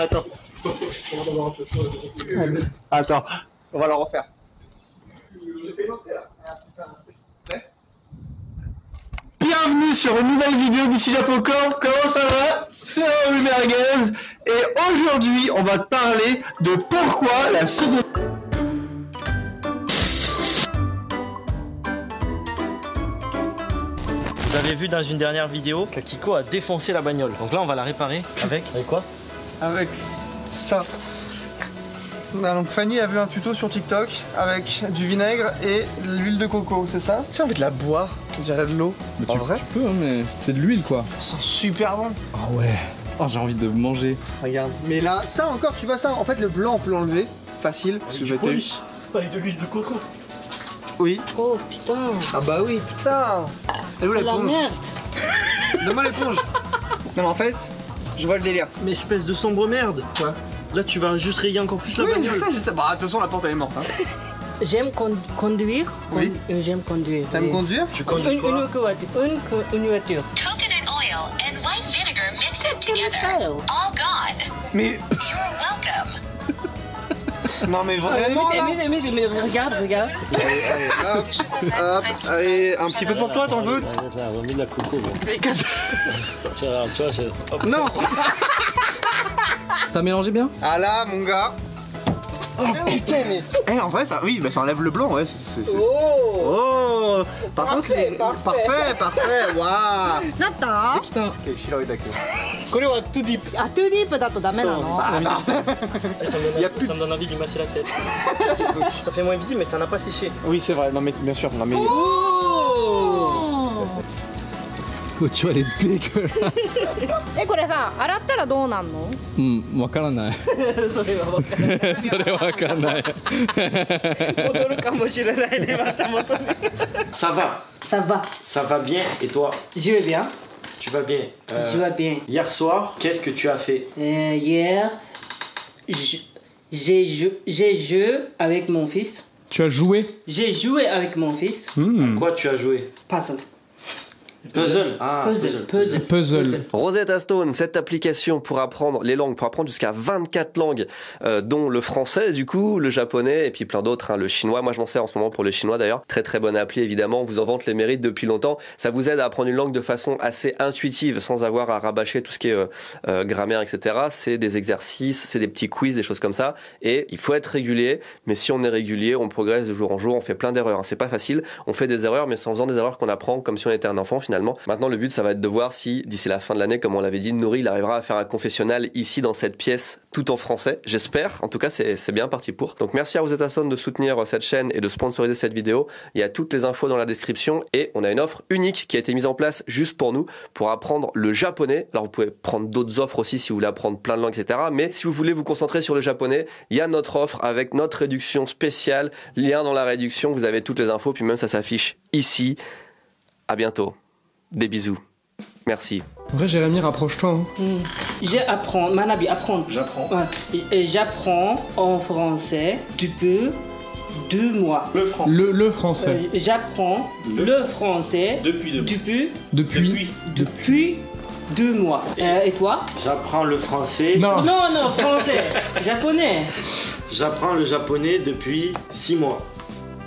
Attends. Attends, on va le refaire. Bienvenue sur une nouvelle vidéo d'ici Japocorp. Comment ça va? C'est Raoul Merguez. Et aujourd'hui, on va te parler de pourquoi la seconde... Vous avez vu dans une dernière vidéo que Kiko a défoncé la bagnole. Donc là on va la réparer avec quoi? Avec ça. Donc Fanny a vu un tuto sur TikTok avec du vinaigre et de l'huile de coco, c'est ça? Tiens, on va te la boire, on dirait de l'eau. En vrai? Tu peux, hein, mais c'est de l'huile quoi. Ça sent super bon. Ah ouais. Oh, j'ai envie de manger. Regarde. Mais là, ça encore, tu vois ça? En fait, le blanc, on peut l'enlever. Facile. Parce que avec de l'huile de coco. Oui. Oh putain. Ah bah oui, putain. Elle est où La l'éponge? merde. Donne-moi l'éponge. Non mais en fait, je vois le délire. Mais espèce de sombre merde. Quoi? Là tu vas juste rayer encore plus la Oui, bagnole. je sais. Bah de toute façon la porte elle est morte. Hein. J'aime conduire. Oui. J'aime conduire. T'aimes conduire? Tu conduis quoi? Une voiture. Coconut oil and white vinegar mix it together. All gone. Mais... You're welcome. Non mais vraiment là. Mais regarde. Allez, hop, allez, un petit peu pour toi, t'en veux? On a mis de la coco. Mais casse. Tu vois, c'est... Non. T'as mélangé bien? Ah là mon gars. Oh putain mais... Eh en vrai ça, oui, bah ça enlève le blanc, ouais, c'est... Oh. Par contre, parfait, waouh. なった？ Ok, shiroi dake. Kore wa too deep. あ、トゥーディープだとダメなの？ Ça me donne envie de lui masser la tête. Ça fait moins visible mais ça n'a pas séché. Oui c'est vrai, non mais bien sûr, non mais... Oh, tu vois, elle est dégueulasse. え、これさ、洗ったらどうなんの？わからない。それは分かんない。それわかんない。戻るかもしれないね、また元に。Ça va. Ça va. Ça va bien et toi? Je vais bien. Tu vas bien? Je vais bien. Hier soir, qu'est-ce que tu as fait? Hier, j'ai joué avec mon fils. Tu as joué? J'ai joué avec mon fils. À quoi tu as joué? Puzzle. Puzzle. Ah, Puzzle. Rosetta Stone, cette application pour apprendre les langues, pour apprendre jusqu'à 24 langues, dont le français, du coup, le japonais et puis plein d'autres, hein, le chinois. Moi, je m'en sers en ce moment pour le chinois d'ailleurs. Très très bonne appli, évidemment. On vous en vante les mérites depuis longtemps. Ça vous aide à apprendre une langue de façon assez intuitive, sans avoir à rabâcher tout ce qui est grammaire, etc. C'est des exercices, c'est des petits quiz, des choses comme ça. Et il faut être régulier. Mais si on est régulier, on progresse de jour en jour. On fait plein d'erreurs. Hein. C'est pas facile. On fait des erreurs, mais c'est en faisant des erreurs qu'on apprend, comme si on était un enfant finalement. Maintenant, le but, ça va être de voir si, d'ici la fin de l'année, comme on l'avait dit, Nouri, il arrivera à faire un confessionnal ici dans cette pièce, tout en français. J'espère. En tout cas, c'est bien parti pour. Donc, merci à Rosetta Stone de soutenir cette chaîne et de sponsoriser cette vidéo. Il y a toutes les infos dans la description et on a une offre unique qui a été mise en place juste pour nous, pour apprendre le japonais. Alors, vous pouvez prendre d'autres offres aussi si vous voulez apprendre plein de langues, etc. Mais si vous voulez vous concentrer sur le japonais, il y a notre offre avec notre réduction spéciale. Lien dans la réduction. Vous avez toutes les infos. Puis même, ça s'affiche ici. À bientôt. Des bisous. Merci. En vrai, Jérémy, rapproche-toi. Hein. J'apprends, Manabi, apprends. J'apprends. Ouais. Et j'apprends en français depuis 2 mois. Le français. Le français. J'apprends le français Depuis. depuis 2 mois. Et toi? J'apprends le français. Non. Non, français. Japonais. J'apprends le japonais depuis 6 mois.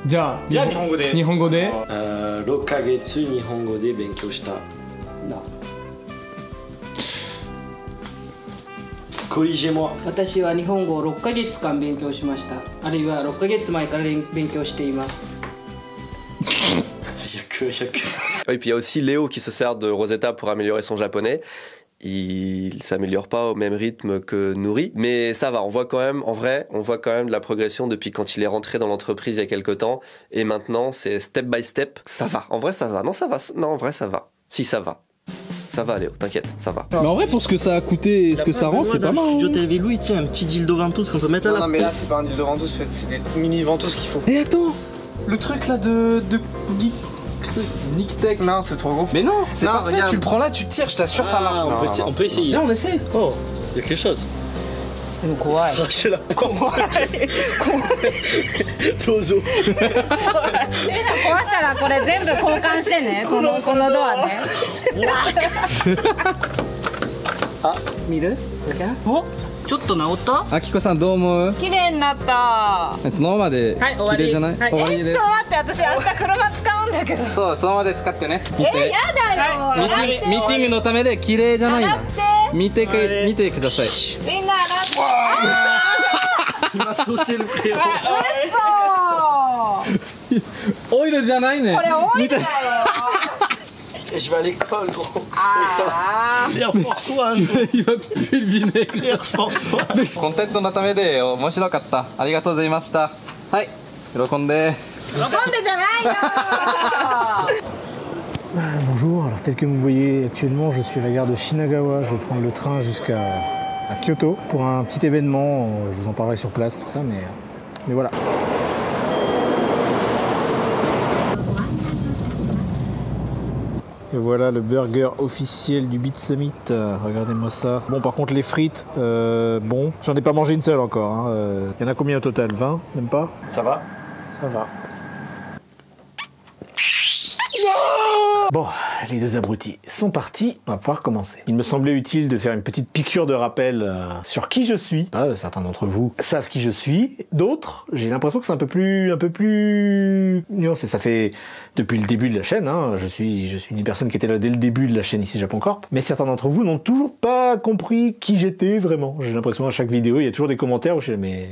じゃあ、じゃあ日本語で。日本語で。6ヶ月日本語で勉強した。Non. Corrigez-moi. 私は日本語を6ヶ月間勉強しました。あるいは6ヶ月前から勉強しています。Il y a que. Et puis il y a aussi Léo qui se sert de Rosetta pour améliorer son japonais. Il s'améliore pas au même rythme que Nouri, mais ça va, on voit quand même, en vrai, on voit quand même de la progression depuis quand il est rentré dans l'entreprise il y a quelques temps, et maintenant c'est step by step, ça va, en vrai ça va, non ça va, non en vrai ça va, si ça va Léo, t'inquiète, ça va. Mais en vrai, pour ce que ça a coûté et ce que ça rend, c'est pas mal. Studio TV Louis, tiens, un petit dildo ventouse qu'on peut mettre à la... Non mais là c'est pas un dildo ventouse, c'est des mini ventouses qu'il faut. Et attends, le truc là de Nick-Tech. Non, c'est trop gros. Mais non, c'est non, parfait, regarde. tu le prends là, tu tires, je t'assure ça marche. On peut essayer. Là, on essaie. Oh, il y a quelque chose. 怖い。C'est la怖い。どうぞ。壊したらこれ全部交換してね。このドアね。あ、見る？お？ちょっと治った？あきこさんどう思う？綺麗になった。そのままではい終わり綺麗じゃない？はい終わりです。待って私明日車使うんだけど。そうそのままで使ってね。見てやだよ。はいミーティングのためで綺麗じゃないな。洗って見てください。みんな洗って。 Il m'a saucé le frérot. 嘘。オイルじゃないね。これオイルだよ。 Et je vais à l'école, gros. あ Air Force One. Il va puer le vinaigre. Air Force One. コンテンツのためで面白かった。ありがとうございました。はい。喜んで。あ。喜んでじゃないよ。 Bonjour, alors tel que vous me voyez actuellement, je suis à la gare de Shinagawa, je vais prendre le train jusqu'à Kyoto pour un petit événement, je vous en parlerai sur place, tout ça, mais voilà. Et voilà le burger officiel du Beat Summit, regardez-moi ça. Bon par contre les frites, bon, j'en ai pas mangé une seule encore, hein. Y en a combien au total? 20? Même pas? Ça va? Ça va. Bon, les deux abrutis sont partis, on va pouvoir commencer. Il me semblait utile de faire une petite piqûre de rappel sur qui je suis. Certains d'entre vous savent qui je suis, d'autres, j'ai l'impression que c'est un peu plus nuancé. Ça fait depuis le début de la chaîne, hein. Je suis une personne qui était là dès le début de la chaîne ici Japon Corp, mais certains d'entre vous n'ont toujours pas compris qui j'étais vraiment. J'ai l'impression à chaque vidéo, il y a toujours des commentaires où je dis mais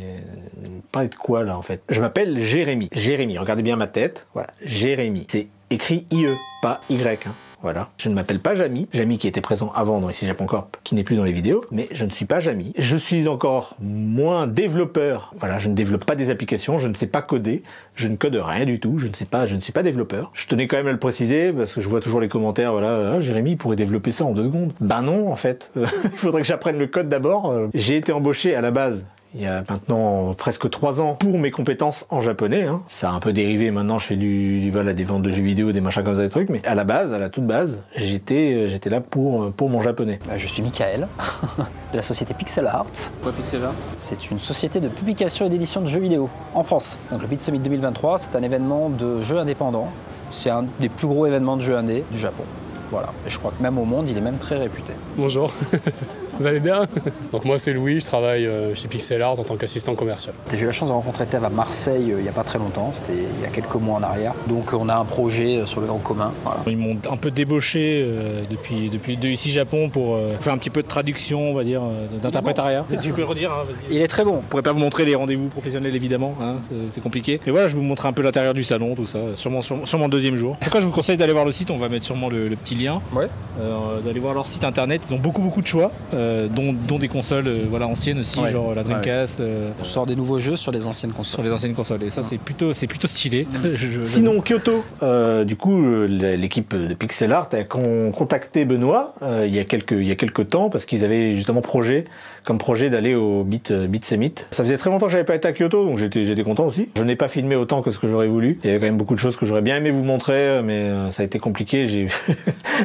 parlez de quoi là en fait? Je m'appelle Jérémy. Jérémy, regardez bien ma tête. Voilà, Jérémy. C'est écrit IE, pas Y. Hein. Voilà. Je ne m'appelle pas Jamy. Jamy qui était présent avant dans ici Japon Corp, qui n'est plus dans les vidéos, mais je ne suis pas Jamy. Je suis encore moins développeur. Voilà, je ne développe pas des applications, je ne sais pas coder, je ne code rien du tout, je ne suis pas développeur. Je tenais quand même à le préciser parce que je vois toujours les commentaires, voilà, Jérémy pourrait développer ça en 2 secondes. Ben non, en fait. Il faudrait que j'apprenne le code d'abord. J'ai été embauché à la base il y a maintenant presque 3 ans pour mes compétences en japonais. Hein. Ça a un peu dérivé, maintenant je fais voilà, des ventes de jeux vidéo, des machins comme ça, des trucs, mais à la base, à la toute base, j'étais là pour mon japonais. Je suis Michael, de la société Pixel Art. Quoi Pixel Art? C'est une société de publication et d'édition de jeux vidéo en France. Donc le Beat Summit 2023, c'est un événement de jeux indépendants. C'est un des plus gros événements de jeux indés du Japon. Voilà, et je crois que même au monde, il est même très réputé. Bonjour, vous allez bien? Donc moi c'est Louis, je travaille chez Pixel Art en tant qu'assistant commercial. J'ai eu la chance de rencontrer Tev à Marseille il n'y a pas très longtemps, c'était il y a quelques mois en arrière. Donc on a un projet sur le en commun. Voilà. Ils m'ont un peu débauché depuis ici Japon pour faire un petit peu de traduction, on va dire, d'interprétariat. Tu peux le redire, hein, vas-y. Il est très bon. Je pourrais pas vous montrer les rendez-vous professionnels évidemment, hein, c'est compliqué. Mais voilà, je vais vous montrer un peu l'intérieur du salon, tout ça, sûrement le deuxième jour. En tout cas, je vous conseille d'aller voir le site, on va mettre sûrement le petit lien. Ouais. D'aller voir leur site internet, ils ont beaucoup de choix, dont des consoles voilà, anciennes aussi, ouais. Genre la Dreamcast. On sort des nouveaux jeux sur les anciennes consoles. Sur les anciennes consoles, et ça c'est plutôt stylé. Sinon Kyoto, du coup l'équipe de Pixel Art a contacté Benoît il y a quelques temps parce qu'ils avaient justement comme projet d'aller au Beat Summit. Ça faisait très longtemps que j'avais pas été à Kyoto, donc j'étais content aussi. Je n'ai pas filmé autant que ce que j'aurais voulu. Il y avait quand même beaucoup de choses que j'aurais bien aimé vous montrer, mais ça a été compliqué.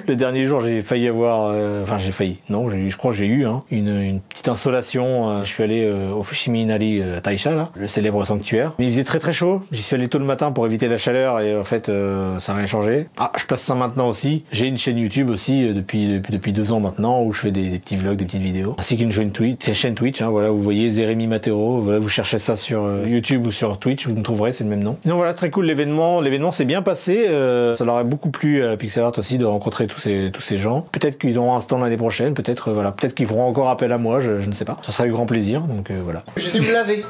Le dernier jour, j'ai failli avoir... je crois que j'ai eu une petite insolation. Je suis allé au Fushimi Inari Taisha, là, le célèbre sanctuaire. Mais il faisait très chaud. J'y suis allé tôt le matin pour éviter la chaleur et en fait, ça n'a rien changé. Ah, je place ça maintenant aussi. J'ai une chaîne YouTube aussi depuis 2 ans maintenant où je fais des petits vlogs, des petites vidéos. Ainsi qu'une chaîne Twitch, hein, voilà, vous voyez Jérémy Matero. Voilà, vous cherchez ça sur YouTube ou sur Twitch, vous me trouverez, c'est le même nom. Non, voilà, très cool l'événement. L'événement s'est bien passé. Ça leur a beaucoup plu à Pixel Art aussi de rencontrer tous ces gens. Peut-être qu'ils auront un stand l'année prochaine, peut-être qu'ils feront encore appel à moi, je ne sais pas. Ça sera avec grand plaisir, donc voilà. Je suis me laver.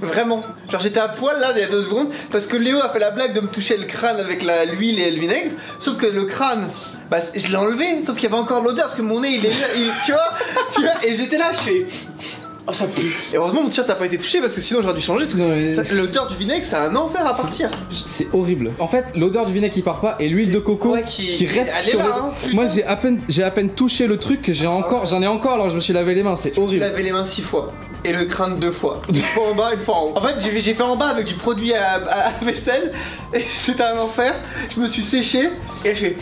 Vraiment. Genre j'étais à poil là il y a 2 secondes parce que Léo a fait la blague de me toucher le crâne avec l'huile et le vinaigre. Sauf que le crâne, bah je l'ai enlevé, sauf qu'il y avait encore l'odeur parce que mon nez il est là, tu vois, et j'étais là, je fais... Oh ça pue. Et heureusement mon t-shirt n'a pas été touché parce que sinon j'aurais dû changer parce que l'odeur du vinaigre c'est un enfer à partir. C'est horrible. En fait l'odeur du vinaigre qui part pas et l'huile de coco qui reste sur le... Moi j'ai à peine touché le truc, j'en ai encore alors que je me suis lavé les mains, c'est horrible. J'ai lavé les mains 6 fois et le crâne 2 fois. Une fois en bas, une fois en haut. En fait j'ai fait en bas avec du produit à vaisselle et c'était un enfer. Je me suis séché et je fais...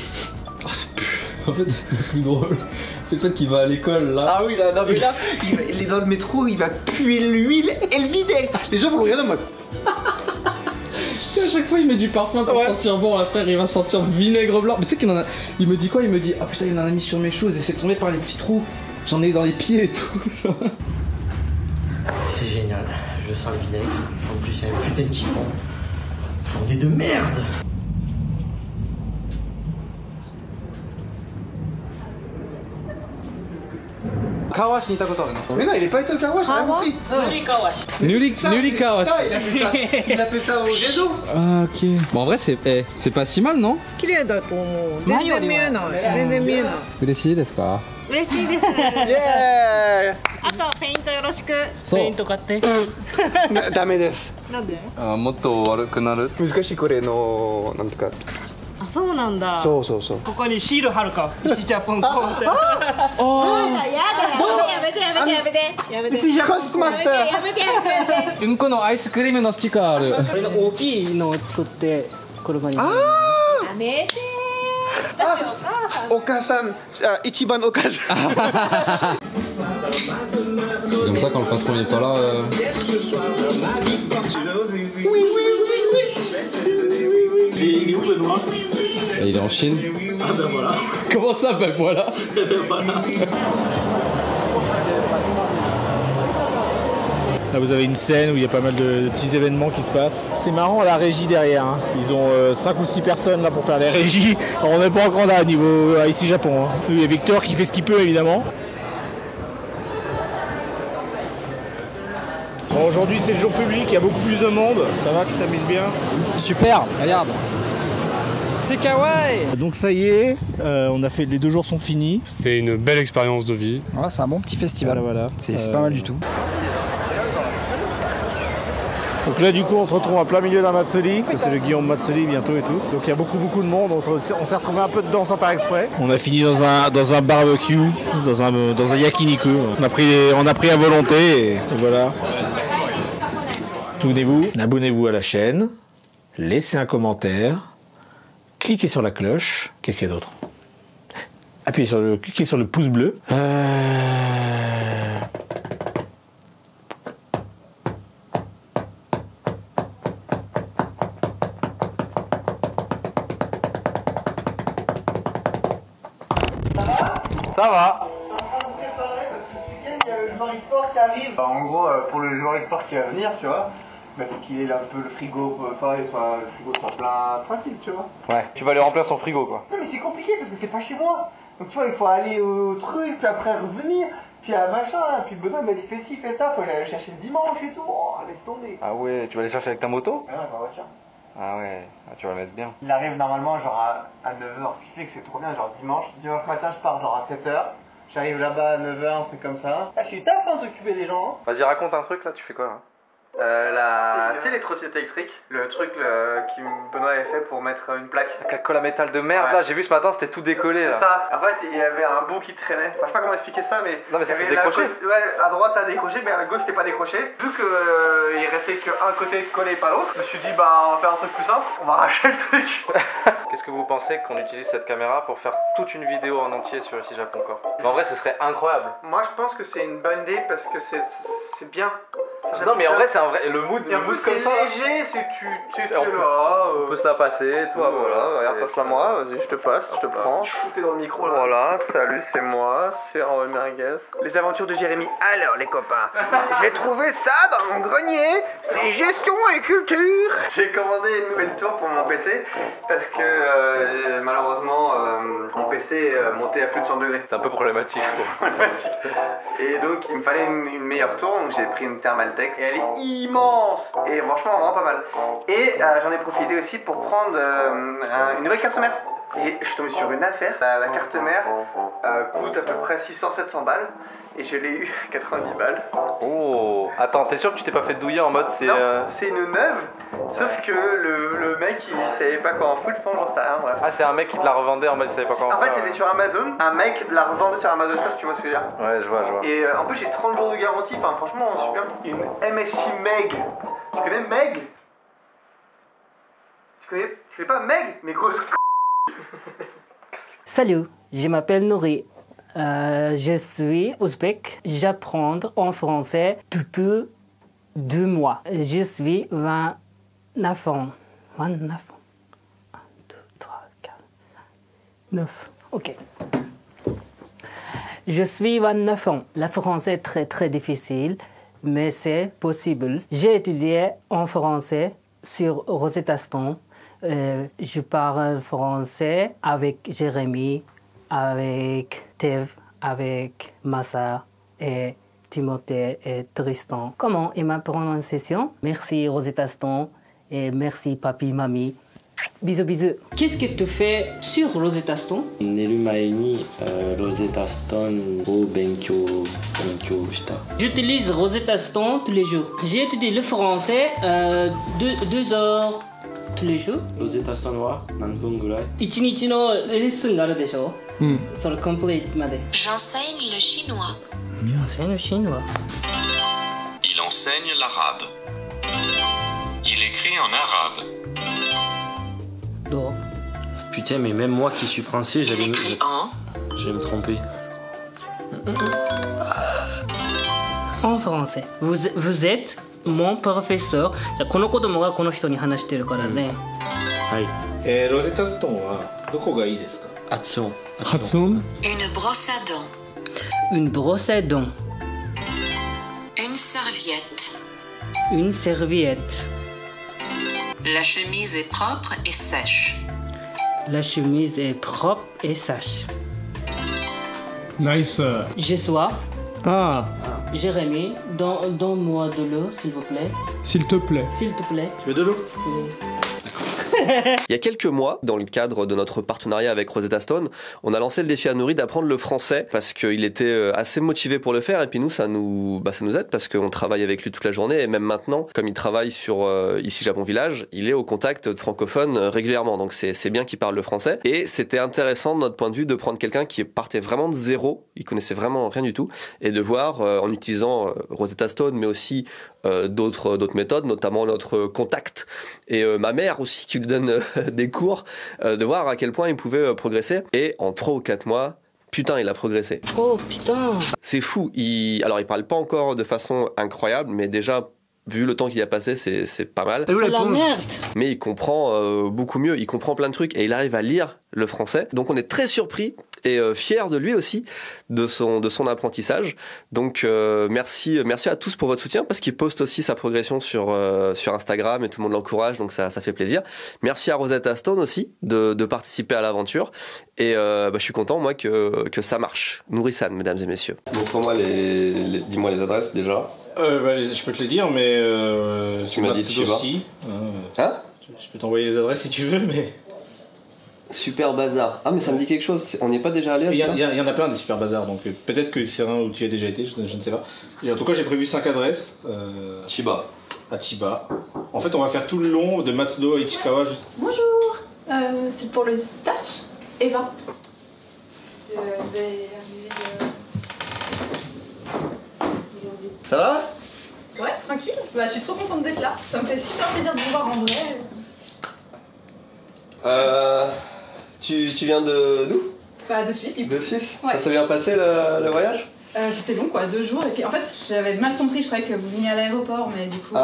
Oh ça pue. En fait, le plus drôle, c'est le fait qu'il va à l'école là. Ah oui, là, non, mais là, il est dans le métro, il va puer l'huile et le vinaigre. Les gens vont le regarder en mode. Tu sais, à chaque fois, il met du parfum pour sentir bon, là, frère, il va sentir vinaigre blanc. Mais tu sais qu'il en a. Il me dit quoi? Il me dit, ah putain, il en a mis sur mes choses et c'est tombé par les petits trous. J'en ai dans les pieds et tout. c'est génial. Je sens le vinaigre. En plus, il y a un putain de chiffon. Journée de merde. Kawashiにいたことあるの？ Mais non, il est pas été au Kawash, t'as rien compris. Nuri Kawashi. Il a fait ça au Gedo. Ah ok. Bon en vrai c'est pas si mal non? 綺麗だと思う。全然見えない。全然見えない。嬉しいですか？嬉しいです。 Yeah あとペイントよろしく。そう。ペイント買って。ダメです。なんで？あもっと悪くなる。難しいこれのなんとか。あ、そうなんだ。そうそうそう。ここにシール貼るか。ジャポンコーンって。やだやめてやめてやめてやめて。ジャコスマスター。やめてやめてやめて。うんこのアイスクリームのスティッカーある。これの大きいのを作って車に。やめて。私お母さん。お母さん、一番お母さん。 C'est comme ça quand le patron n'est pas là. Il est où Benoît? Il est en Chine. Ah ben voilà. Comment ça ben voilà? Ben voilà. Là vous avez une scène où il y a pas mal de petits événements qui se passent. C'est marrant la régie derrière, hein. Ils ont 5 ou 6 personnes là pour faire les régies. Alors, on n'est pas encore là à niveau ici Japon. Hein. Il y a Victor qui fait ce qu'il peut évidemment. Bon, aujourd'hui c'est le jour public, il y a beaucoup plus de monde. Ça va, tu t'amuses bien? Super, regarde. C'est kawaii. Donc ça y est, on a fait, les 2 jours sont finis. C'était une belle expérience de vie. Ouais, c'est un bon petit festival. Voilà. C'est pas mal du tout. Donc là du coup on se retrouve en plein milieu d'un Matsuri, c'est le Guillaume Matsuri bientôt et tout. Donc il y a beaucoup de monde, on s'est retrouvé un peu dedans sans faire exprès. On a fini dans un barbecue, dans un yakiniku. On a pris à volonté et voilà. Abonnez-vous à la chaîne, laissez un commentaire, cliquez sur la cloche. Qu'est-ce qu'il y a d'autre? Cliquez sur le pouce bleu. Ça va. Il y a le joueur e-sport qui arrive. En gros, pour le joueur e-sport qui va venir, tu vois, il faut qu'il ait un peu le frigo, le frigo soit plein, tranquille, tu vois. Ouais, tu vas aller remplir son frigo quoi. Non mais c'est compliqué parce que c'est pas chez moi. Donc tu vois, il faut aller au truc, puis après revenir, puis à machin, puis Benoît m'a dit fais ci, fais ça, faut aller le chercher le dimanche et tout. Oh, laisse tomber. Ah ouais, tu vas aller chercher avec ta moto? Ah non, en voiture. Ah ouais, tu vas le mettre bien. Il arrive normalement genre à 9h, ce qui fait que c'est trop bien, genre dimanche matin je pars genre à 7h, j'arrive là-bas à 9h, c'est comme ça. Ah, je suis taf de s'occuper des gens. Vas-y raconte un truc là, tu fais quoi là? Tu sais les trottinettes électriques, le truc qui Benoît avait fait pour mettre une plaque. La colle à métal de merde là, j'ai vu ce matin, c'était tout décollé là. C'est ça, en fait il y avait un bout qui traînait, enfin je sais pas comment expliquer ça mais... Non mais ça s'est décroché. Ouais, à droite ça a décroché mais à gauche c'était pas décroché. Vu qu'il restait qu'un côté collé pas l'autre, je me suis dit bah on va faire un truc plus simple, on va arracher le truc. Qu'est-ce que vous pensez qu'on utilise cette caméra pour faire toute une vidéo en entier sur ici Japon Corps? En vrai ce serait incroyable. Moi je pense que c'est une bonne idée parce que c'est bien. Non mais en vrai c'est un vrai, le mood comme ça. C'est léger, c'est on peut se la passer, tout. Voilà, regarde, passe-la moi, vas-y, je te passe, je te prends. T'es dans le micro là. Voilà, salut, c'est moi, c'est Raoul Merguez. Les aventures de Jérémy. Alors les copains, j'ai trouvé ça dans mon grenier, c'est gestion et culture. J'ai commandé une nouvelle tour pour mon PC parce que malheureusement mon PC montait à plus de 100 degrés. C'est un peu problématique. Et donc il me fallait une meilleure tour, donc j'ai pris une Thermaltake et elle est immense et franchement vraiment pas mal. Et j'en ai profité aussi pour prendre une nouvelle carte mère. Et je suis tombé sur une affaire. La carte mère coûte à peu près 600-700 balles. Et je l'ai eu à 90 balles. Oh, attends, t'es sûr que tu t'es pas fait douiller en mode c'est... Non, c'est une neuve, sauf que le mec il savait pas quoi en foutre, je pense, j'en sais rien, bref. Ah, c'est un mec qui te la revendait en mode il savait pas quoi en faire. En fait, c'était sur Amazon, un mec la revendait sur Amazon, je sais pas si tu vois ce que je veux dire. Ouais, je vois. Et en plus, j'ai 30 jours de garantie, enfin, franchement, super. Une MSI Meg. Tu connais Meg? Tu connais pas Meg? Mais grosse. Salut, je m'appelle Nouri. Je suis ouzbek. J'apprends en français depuis 2 mois. Je suis 29 ans. 29 ans. 1, 2, 3, 4, 9. Ok. Je suis 29 ans. Le français est très très difficile. mais c'est possible. J'ai étudié en français sur Rosetta Stone. Je parle français avec Jérémy, avec Tev, avec Massa et Timothée et Tristan. Comment est ma prononciation? Merci Rosetta Stone et merci papi, mamie. Bisous, bisous. Qu'est-ce que tu fais sur Rosetta Stone? 寝る前にロゼタストーンを勉強した。 J'utilise Rosetta Stone tous les jours. J'ai étudié le français 2 heures tous les jours. ロゼタストーンは何分ぐらい？ 1日のレッスンがあるでしょ？それコンプリートまで。 J'enseigne le chinois. J'enseigne le chinois. Il enseigne l'arabe. Il écrit en arabe. Putain, mais même moi qui suis français, j'allais me tromper. En français. Vous êtes mon professeur. この子供がこの人に話してるからね。はい。ロゼタストーンはどこがいいですか？発音。Une brosse à dents. Une brosse à dents. Une serviette. Une serviette. La chemise est propre et sèche. La chemise est propre et sèche. Nice. J'ai soif. Ah. Jérémy, donne-moi de l'eau, s'il vous plaît. S'il te plaît. S'il te plaît. Tu veux de l'eau? Oui. Il y a quelques mois, dans le cadre de notre partenariat avec Rosetta Stone, on a lancé le défi à Nourri d'apprendre le français parce qu'il était assez motivé pour le faire et puis nous, ça nous aide parce qu'on travaille avec lui toute la journée et même maintenant, comme il travaille sur ici Japon Village, il est au contact de francophones régulièrement. Donc c'est bien qu'il parle le français et c'était intéressant de notre point de vue de prendre quelqu'un qui partait vraiment de zéro, il connaissait vraiment rien du tout et de voir en utilisant Rosetta Stone mais aussi d'autres méthodes, notamment notre contact et ma mère aussi qui lui donne des cours, de voir à quel point il pouvait progresser. Et en 3 ou 4 mois, putain, il a progressé. Oh putain! C'est fou. Alors, il parle pas encore de façon incroyable, mais déjà, vu le temps qu'il a passé, c'est pas mal. C'est la merde! Mais il comprend beaucoup mieux, il comprend plein de trucs et il arrive à lire le français. Donc on est très surpris et fier de lui aussi, de son apprentissage. Donc merci à tous pour votre soutien parce qu'il poste aussi sa progression sur Instagram et tout le monde l'encourage, donc ça fait plaisir. Merci à Rosetta Stone aussi de participer à l'aventure et je suis content moi que ça marche. Nourri-san, mesdames et messieurs. Montre-moi dis-moi les adresses déjà. Je peux te les dire, mais tu m'as dit Chiba. Hein? Je peux t'envoyer les adresses si tu veux, mais... Super Bazar. Ah mais ça me dit quelque chose, on n'y est pas déjà allé? Il y en a plein des Super Bazar, donc peut-être que c'est un où tu y as déjà été, je ne sais pas. Et en tout cas j'ai prévu 5 adresses. Chiba. À Chiba. En fait on va faire tout le long de Matsudo à Ichikawa. Bonjour, c'est pour le stage Eva. Je vais arriver... Ça va? Ouais, tranquille. Bah, je suis trop contente d'être là. Ça me fait super plaisir de vous voir en vrai. Tu viens de d'où? Bah, de Suisse du coup. De Suisse? Ouais. Ça s'est bien passé le voyage? C'était long quoi, 2 jours. Et puis en fait, j'avais mal compris, je croyais que vous veniez à l'aéroport, mais du coup, c'était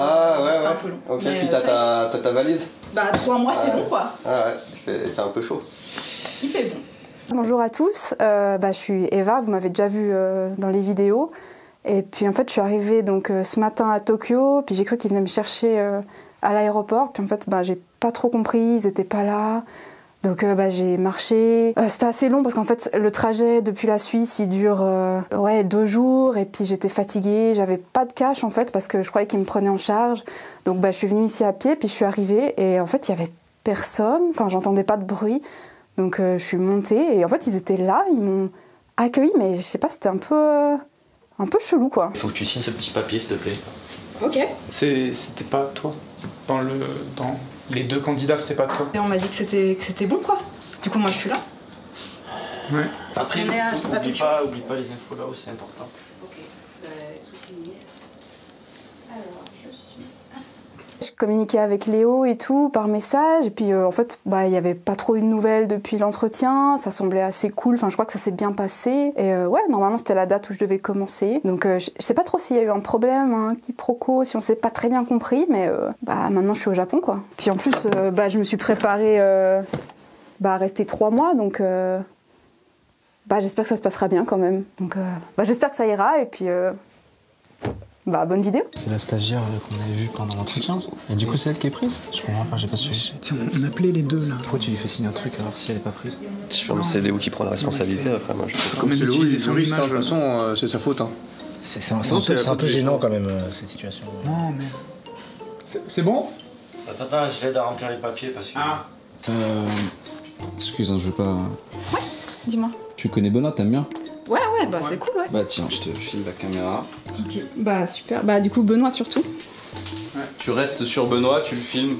un peu long. Ok, mais, puis t'as ta valise? Bah, 3 mois c'est bon quoi. Ah ouais, il fait un peu chaud. Il fait bon. Bonjour à tous, je suis Eva, vous m'avez déjà vu dans les vidéos. Et puis en fait, je suis arrivée donc, ce matin à Tokyo, puis j'ai cru qu'ils venaient me chercher à l'aéroport. Puis en fait, j'ai pas trop compris, ils étaient pas là. Donc j'ai marché. C'était assez long parce qu'en fait, le trajet depuis la Suisse, il dure 2 jours. Et puis j'étais fatiguée, j'avais pas de cash en fait parce que je croyais qu'ils me prenaient en charge. Donc je suis venue ici à pied, puis je suis arrivée. Et en fait, il y avait personne, enfin j'entendais pas de bruit. Donc je suis montée et en fait, ils étaient là, ils m'ont accueillie, mais je sais pas, c'était un peu chelou quoi. Il faut que tu signes ce petit papier s'il te plaît. Ok. C'était pas toi. Dans les 2 candidats, c'était pas toi. Et on m'a dit que c'était bon quoi. Du coup, moi je suis là. Ouais. Après, oublie pas les infos là-haut, c'est important. Ok. Sous-signé. Alors, je suis... Je communiquais avec Léo et tout par message, et puis en fait il n'y avait pas trop eu de nouvelles depuis l'entretien, ça semblait assez cool, enfin je crois que ça s'est bien passé, et normalement c'était la date où je devais commencer, donc je sais pas trop s'il y a eu un problème, quiproquo, si on s'est pas très bien compris, mais maintenant je suis au Japon quoi. Puis en plus je me suis préparée à rester 3 mois, donc j'espère que ça se passera bien quand même, donc j'espère que ça ira, et puis Bah, bonne vidéo. C'est la stagiaire qu'on avait vue pendant l'entretien. Et du coup, c'est elle qui est prise? Je comprends pas, j'ai pas suivi. Tiens, on appelait les deux là. Pourquoi tu lui fais signer un truc alors si elle est pas prise? C'est Léo qui prend la responsabilité après, moi je sais pas. Comme c'est Léo, il est touriste, de toute façon, c'est sa faute. C'est un peu gênant quand même, cette situation. Non, mais. C'est bon? Attends, je l'aide à remplir les papiers parce que. Ah. Excuse, je veux pas. Ouais, dis-moi. Tu connais Benoît, t'aimes bien? Ouais, bah c'est cool, ouais. Bah tiens, je te file la caméra. Ok, bah super. Bah du coup, Benoît surtout. Ouais. Tu restes sur Benoît, tu le filmes.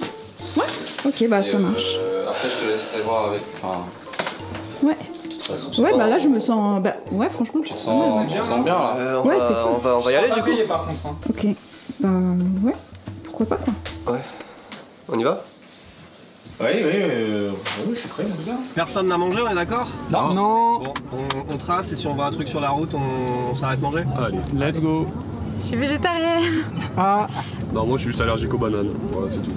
Ouais, ok, bah ça marche. Après, je te laisserai voir avec. Enfin. Ouais. Ouais, bah là, je me sens. Bah ouais, franchement, tu te sens bien là. Ouais, c'est cool. On va y aller du coup. Par contre, hein. Ok. Bah ouais, pourquoi pas quoi. Ouais. On y va? Oui, je suis prêt, mon gars. Personne n'a mangé, on est d'accord? Non. Bon, on trace et si on voit un truc sur la route, on s'arrête manger? Allez. Let's go. Je suis végétarienne. Ah. Non, moi je suis juste allergique aux bananes. Voilà, c'est tout.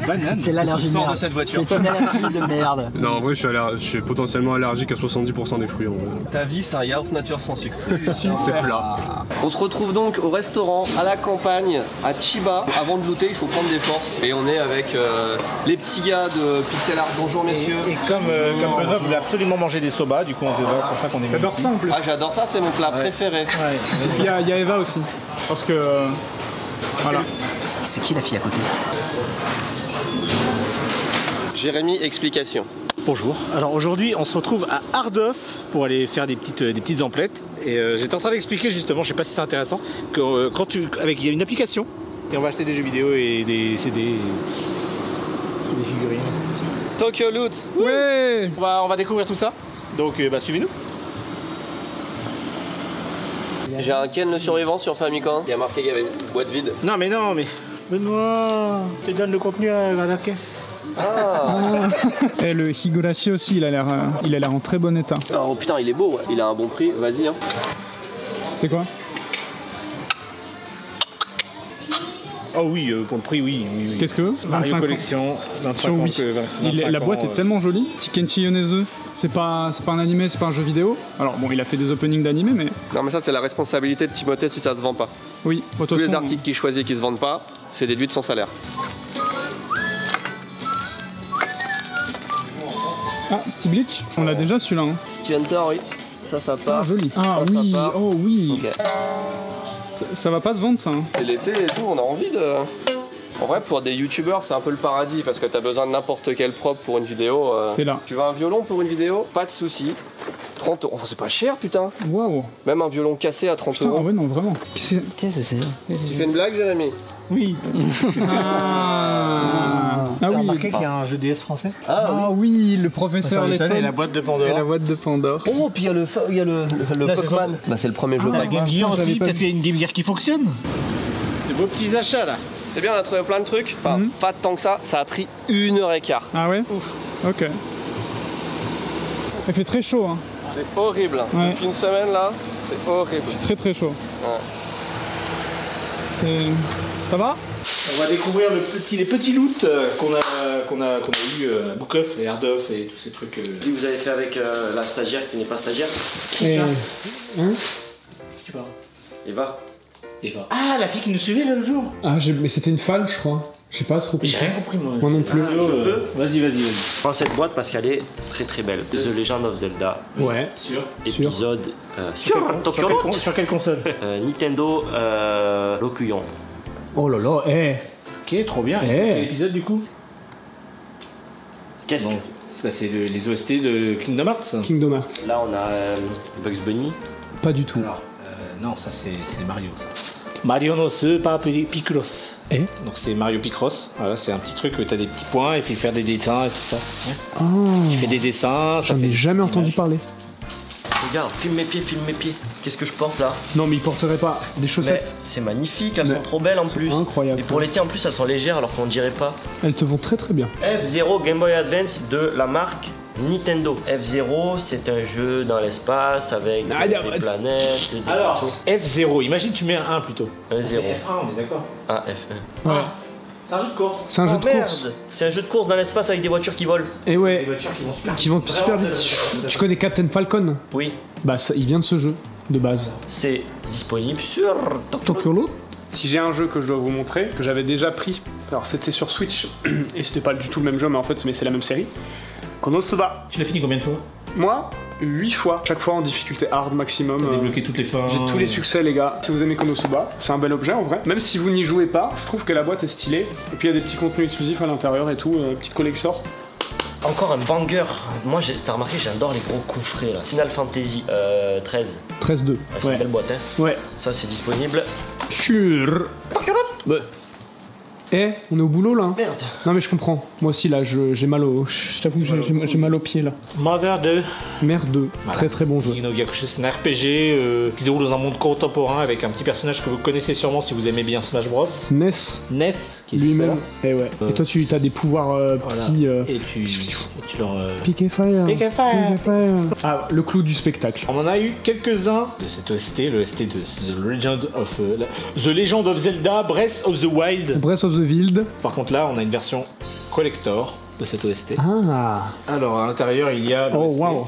Banane. C'est l'allergie de Sors merde. de cette voiture. C'est une allergie de merde. Non, en vrai, je suis potentiellement allergique à 70% des fruits en vrai. Ta vie, c'est un yaourt nature sans sucre. C'est plat. On se retrouve donc au restaurant à la campagne à Chiba. Avant de looter, il faut prendre des forces. Et on est avec les petits gars de Pixel Art. Bonjour messieurs. Et comme Benoît voulait absolument manger des soba, du coup on c'est pour ça qu'on est venu. J'adore ça en plus. Ah, j'adore ça, c'est mon plat préféré. Ouais. Et puis il y a Eva aussi. Parce que. Voilà. C'est qui la fille à côté? Jérémy, explication. Bonjour. Alors aujourd'hui, on se retrouve à Ardèche pour aller faire des petites emplettes. Et j'étais en train d'expliquer justement, je sais pas si c'est intéressant, que il y a une application et on va acheter des jeux vidéo et des CD, et des figurines. Tokyo Loot. Ouais. On va découvrir tout ça. Donc suivez-nous. J'ai un Ken le survivant sur Famicom. Il y a marqué qu'il y avait une boîte vide. Non mais Benoît, tu donnes le contenu à la caisse. Ah. Et le Higurashi aussi, il a l'air en très bon état. Oh putain, il est beau, ouais. Il a un bon prix. Vas-y. Hein. C'est quoi? Oh oui, pour le prix, oui. Qu'est-ce que? Mario Collection, 25 oui. La boîte est tellement jolie. Tikenchi Yonezu, c'est pas un animé, c'est pas un jeu vidéo. Alors bon, il a fait des openings d'animé, mais... Non mais ça c'est la responsabilité de Timothée si ça se vend pas. Oui, tous les articles qu'il choisit qui se vendent pas, c'est déduit de son salaire. Ah, petit Bleach, on l'a déjà celui-là. Hein. City Hunter, oui. Ça part. Ah, joli. Ah ça, oui, ça oh oui. Okay. Ça va pas se vendre ça. Hein. C'est l'été et tout, on a envie de... En vrai, pour des youtubeurs, c'est un peu le paradis parce que t'as besoin de n'importe quel prop pour une vidéo. C'est là. Tu veux un violon pour une vidéo? Pas de souci. 30 euros. Oh, c'est pas cher, putain. Waouh. Même un violon cassé à 30 euros. Ah ouais, non, vraiment. Qu'est-ce que c'est? Tu fais une blague, Jérémy? Oui. Ah oui. remarqué qu'il y a un jeu DS français? Ah oui, le professeur Layton. Et la boîte de Pandore. Et la boîte de Pandore. Oh, puis il y a le Pac-Man. Bah, c'est le premier jeu La Pac-Man. Game Gear aussi, peut-être une Game Gear qui fonctionne. De beaux petits achats là. C'est bien, on a trouvé plein de trucs. Enfin, pas tant que ça. Ça a pris 1h15. Ah ouais? Ouf. Ok. Il fait très chaud, hein. C'est horrible. Ouais. Depuis une semaine là, c'est horrible. Très très chaud. Ouais. Ça va? On va découvrir les petits loots qu'on a eu à Bookoff et Ardèche et tous ces trucs. Vous avez fait avec la stagiaire qui n'est pas stagiaire. Qui ça? Tu parles? Eva. Ah, la fille qui nous suivait l'autre jour. Ah, mais c'était une fan, je crois. J'ai pas trop compris. J'ai rien compris moi. Moi non plus. Vas-y. Je prends cette boîte parce qu'elle est très très belle. The Legend of Zelda. Ouais. Sûr. Épisode sur quelle console? Nintendo Rokuyon. Oh là là, Ok, trop bien. Et c'est quel épisode du coup? Qu'est-ce que c'est les OST de Kingdom Hearts. Kingdom Hearts. Là on a Bugs Bunny. Pas du tout. Alors, non, ça c'est Mario ça. Mario no Super Picross. Donc c'est Mario Picross. Voilà, c'est un petit truc où t'as des petits points, il fait faire des dessins et tout ça. Oh. Il fait des dessins. J'en ai jamais entendu parler. Regarde, filme mes pieds. Qu'est-ce que je porte là? Non mais il porterait pas des chaussettes. C'est magnifique, elles sont trop belles en plus. Incroyable. Et pour l'été en plus elles sont légères alors qu'on dirait pas. Elles te vont très très bien. F-Zero Game Boy Advance de la marque Nintendo. F-Zero c'est un jeu dans l'espace avec des planètes. Des alors, F-Zero, imagine tu mets un 1 plutôt. Un 0. F1, on est d'accord. Ah, F1. Ouais. C'est un jeu de course. C'est un jeu de course. C'est un jeu de course dans l'espace avec des voitures qui volent. Et ouais. Des voitures qui vont super vite. Tu connais Captain Falcon? Oui. Bah ça, il vient de ce jeu. de base? C'est disponible sur Tokyo Loot. Si j'ai un jeu que je dois vous montrer, que j'avais déjà pris, alors c'était sur Switch, et c'était pas du tout le même jeu, mais en fait c'est la même série. Konosuba. Tu l'as fini combien de fois? Moi, 8 fois, chaque fois en difficulté hard maximum. T'as débloqué toutes les fins. J'ai tous les succès les gars. Si vous aimez Konosuba, c'est un bel objet en vrai. Même si vous n'y jouez pas, je trouve que la boîte est stylée. Et puis il y a des petits contenus exclusifs à l'intérieur et tout, petite collection. Encore un banger. Moi, t'as remarqué, j'adore les gros coffrets là. Final Fantasy 13. 13-2. C'est une belle boîte, hein. Ouais. Ça, c'est disponible. Sur. Eh, on est au boulot là. Merde. Non mais je comprends. Moi aussi là, j'ai mal au. Je t'avoue que j'ai mal aux pieds là. Mother 2. Mère 2. Voilà. Très très bon jeu. No Gyakushu, c'est un RPG qui se déroule dans un monde contemporain avec un petit personnage que vous connaissez sûrement si vous aimez bien Smash Bros. Ness. Qui est lui-même. Et ouais. Et toi tu as des pouvoirs petits. Et tu leur. Pick and Fire. Pick and Fire. Pick and Fire. Ah, le clou du spectacle. On en a eu quelques-uns de cette OST, le ST de The Legend of Zelda Breath of the Wild. Breath of the Wild. Par contre là, on a une version collector de cette OST. Ah. Alors à l'intérieur, il y a Oh waouh.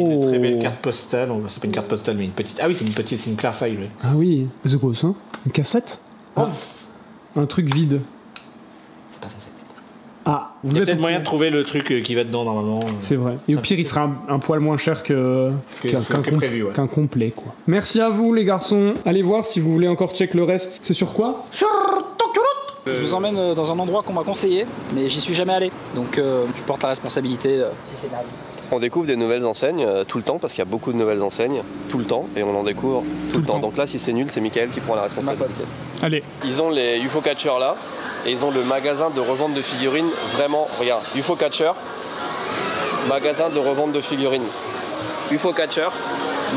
Il y a une très belle carte postale. C'est pas une carte postale, mais une petite. Ah oui, c'est une clear file. Oui. Ah oui. C'est quoi ça? Une cassette? Ah. Un truc vide. C'est pas censé. Ah, il y a peut-être moyen de trouver le truc qui va dedans normalement. C'est vrai. Et au pire, il sera un poil moins cher qu'un prévu, qu'un complet, quoi. Merci à vous, les garçons. Allez voir si vous voulez encore check le reste. C'est sur quoi? Sur Tokyo Loot. Je vous emmène dans un endroit qu'on m'a conseillé, mais j'y suis jamais allé. Donc je porte la responsabilité si c'est naze. On découvre des nouvelles enseignes tout le temps parce qu'il y a beaucoup de nouvelles enseignes tout le temps et on en découvre tout le temps. Donc là, si c'est nul, c'est Mickaël qui prend la responsabilité. Allez. Ils ont les UFO Catcher là et ils ont le magasin de revente de figurines. Vraiment, regarde, UFO Catcher, magasin de revente de figurines. UFO Catcher,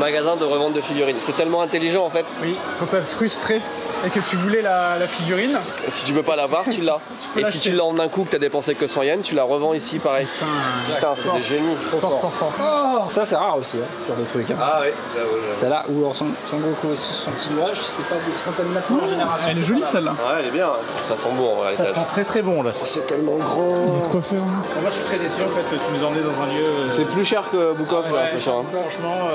magasin de revente de figurines. C'est tellement intelligent en fait. Oui, quand t'es frustré et que tu voulais la figurine. Et si tu peux pas l'avoir, tu l'as. Et si tu l'as en un coup que t'as dépensé que 100 yens, tu la revends ici pareil. Putain, c'est des génies. Fort. Oh, ça c'est rare aussi, hein, genre de truc. Hein. Ah oui, c'est là où son Goku aussi, son petit nuage, c'est pas quand t'as une première génération. Elle est jolie celle-là. Ouais, elle est bien. Ça sent bon en réalité. Ça sent très très bon là. C'est tellement grand. Il y a de quoi faire. Hein. Moi je suis très déçu en fait que tu nous emmenais dans un lieu. C'est plus cher que Bookov là, plus cher. Franchement,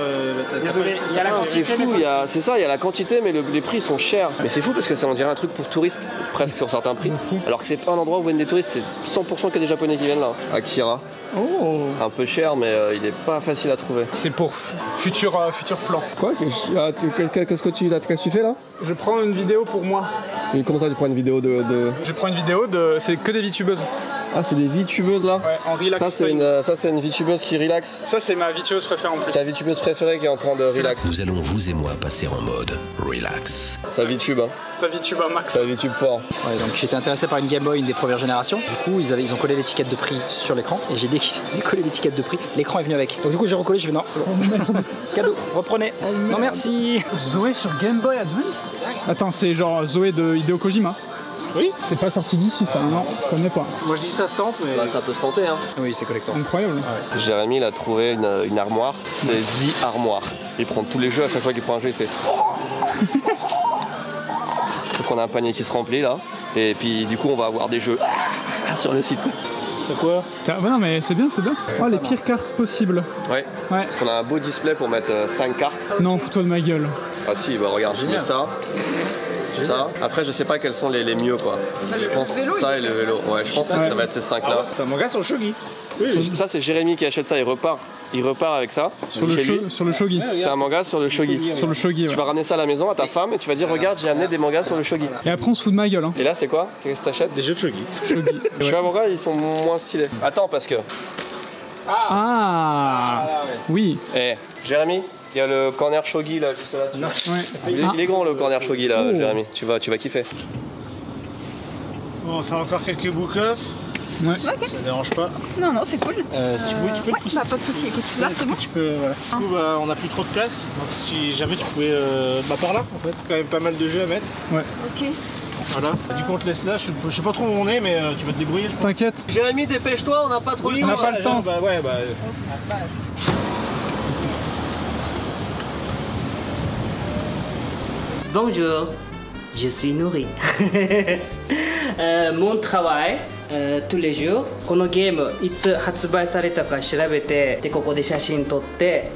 désolé, il y a la quantité. C'est fou, c'est ça, il y a la quantité, mais les prix sont chers. Mais c'est fou parce que ça on dirait un truc pour touristes, presque sur certains prix. Alors que c'est pas un endroit où viennent des touristes, c'est 100% qu'il y a des japonais qui viennent là. Akira. Oh. Un peu cher, mais il est pas facile à trouver. C'est pour futur plan. Quoi? Qu'est-ce que tu fais là? Je prends une vidéo pour moi. Et comment ça, tu prends une vidéo de... Je prends une vidéo de... C'est que des VTubeuses. Ah, c'est des VTubeuses là? Ouais, en relax. Ça, c'est une VTubeuse qui relaxe. Ça, c'est ma VTubeuse préférée en plus. Ta VTubeuse préférée qui est en train de relax. Nous allons, vous et moi, passer en mode relax. Ça VTube, hein. Ça VTube à max. Ça VTube fort. Ouais, donc j'étais intéressé par une Game Boy, une des premières générations. Du coup, ils ont collé l'étiquette de prix sur l'écran et j'ai décollé l'étiquette de prix. L'écran est venu avec. Donc du coup, j'ai recollé, je vais non. Cadeau, reprenez. Non, merci. Zoé sur Game Boy Advance? Attends, c'est genre Zoé de Hideo Kojima? Oui. C'est pas sorti d'ici ça, non, je connais pas. Moi je dis ça se tente, mais. Bah, ça peut se tenter, hein. Oui, c'est collector. Incroyable. Ouais. Jérémy, il a trouvé une armoire, c'est The Armoire. Il prend tous les jeux, à chaque fois qu'il prend un jeu, il fait. Donc on a un panier qui se remplit là, et puis du coup on va avoir des jeux sur le site. C'est quoi? Non mais c'est bien. Oh, les pires cartes possibles. Ouais. Parce qu'on a un beau display pour mettre 5 cartes. Non, fous-toi de ma gueule. Ah si, bah regarde, je mets ça. Ça, après je sais pas quels sont les mieux quoi. Je pense ça et le vélo. Ouais, je pense que ça va être ces 5 là. C'est un manga sur le shogi. Oui. Ça c'est Jérémy qui achète ça, il repart avec ça. Sur le shogi. C'est un manga sur le shogi. Sur le shogi. Tu vas ramener ça à la maison à ta femme et tu vas dire regarde j'ai amené des mangas sur le shogi. Et après on se fout de ma gueule. Hein. Et là c'est quoi? Qu'est-ce que t'achètes? Des jeux de shogi. Les jeux à manga ils sont moins stylés. Attends parce que. Oui. Eh Jérémy, il y a le corner shogi là juste là. Il est grand le corner shogi là, Jérémy. Tu vas kiffer. Bon, on fait encore quelques book-off. Ouais. Okay. Ça dérange pas. Non, c'est cool. Si tu peux le pousser. Bah, pas de soucis, écoute, là c'est bon. Tu peux, voilà. Du coup, bah, on n'a plus trop de place, donc si jamais tu pouvais. par là, en fait, quand même pas mal de jeux à mettre. Ouais. Ok. Voilà. Du coup, on te laisse là, je sais pas trop où on est, mais tu vas te débrouiller, je pense. T'inquiète. Jérémy, dépêche-toi, on n'a pas trop le temps. On n'a pas le temps. Bah ouais, Bonjour, je suis Nouri. Mon travail, tous les jours, このゲームいつ発売されたか調べて、でここで写真撮って、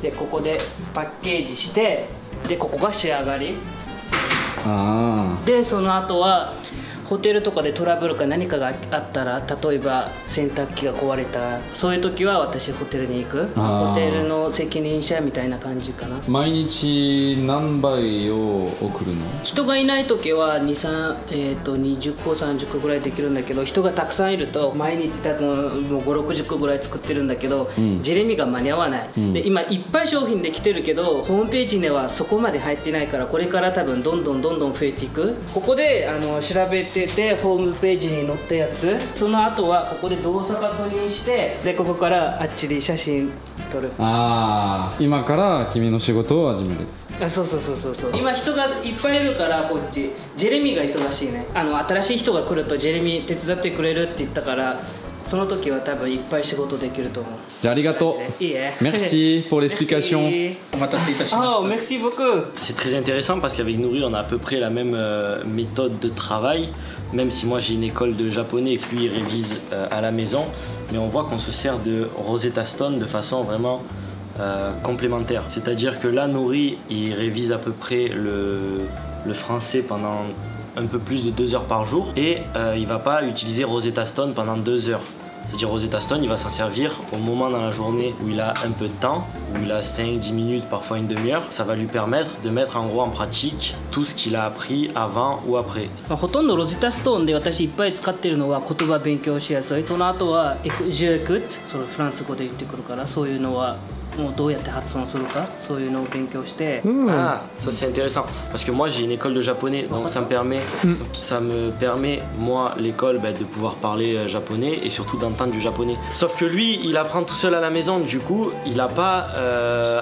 でここでパッケージしてでここが仕上がりでその後はホテルとかでトラブルか何かがあったら例えば洗濯機が壊れたそういう時は私ホテルに行くホテルの責任者みたいな感じかな毎日何杯を送るの人がいない時は20個30個ぐらいできるんだけど人がたくさんいると毎日多分もう560個ぐらい作ってるんだけど、ジェレミーが間に合わない、で今いっぱい商品できてるけどホームページにはそこまで入ってないからこれから多分どんどん増えていくここで調べてホームページに載ったやつその後はここで動作確認してでここからあっちで写真撮る今から君の仕事を始めるそう今人がいっぱいいるからこっちジェレミーが忙しいね新しい人が来るとジェレミー手伝ってくれるって言ったからその時は多分いっぱい仕事できると思うじゃあありがとういいえ Merci pour l'explication お待たせいたしました merci beaucoup C'est très intéressant parce qu'avec Nouri on a à peu près la même méthode de travail même si moi j'ai une école de japonais et que lui il révise à la maison mais on voit qu'on se sert de Rosetta Stone de façon vraiment complémentaire c'est à dire que là Nouri il révise à peu près le français pendant un peu plus de 2 heures par jour et il va pas utiliser Rosetta Stone pendant 2 heures. C'est-à-dire Rosetta Stone, il va s'en servir au moment dans la journée où il a un peu de temps, où il a 5-10 minutes, parfois une demi-heure. Ça va lui permettre de mettre en gros en pratique tout ce qu'il a appris avant ou après. ほとんどロゼッタストーンで私いっぱい使ってるのは言葉勉強しやすい。その後はジェクット、そのフランス語で言ってくるからそういうのはもうどうやって発音するかそういうのを勉強して。Ah, ça c'est intéressant parce que moi j'ai une école de japonais donc ça me permet moi l'école de pouvoir parler japonais et surtout d'entendre du japonais. Sauf que lui il apprend tout seul à la maison du coup il a pas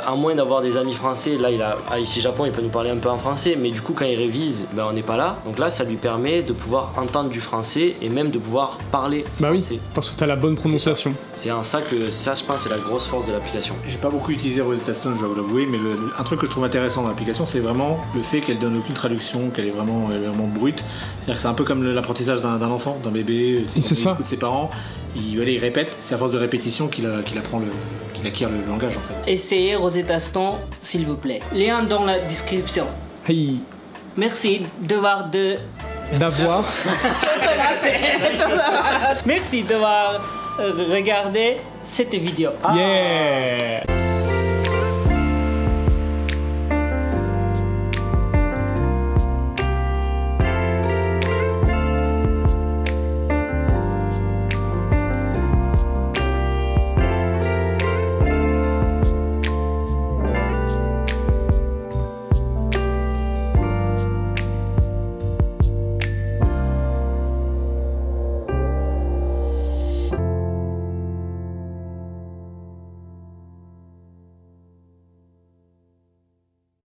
à moins d'avoir des amis français là il a ici Japon il peut nous parler un peu en français mais du coup quand il révise on n'est pas là donc là ça lui permet de pouvoir entendre du français et même de pouvoir parler français. Bah oui parce que t'as la bonne prononciation. C'est en ça que ça je pense c'est la grosse force de l'application. J'ai pas beaucoup utilisé Rosetta Stone, je dois vous l'avouer, mais un truc que je trouve intéressant dans l'application, c'est vraiment le fait qu'elle donne aucune traduction, qu'elle est vraiment brute. C'est-à-dire que c'est un peu comme l'apprentissage d'un enfant, d'un bébé. C'est ça. Ses parents, il répète, c'est à force de répétition qu'il acquiert le langage en fait. Essayez Rosetta Stone, s'il vous plaît. Lien dans la description. Hey. Merci d'avoir Merci d'avoir regardé cette vidéo. Yeah.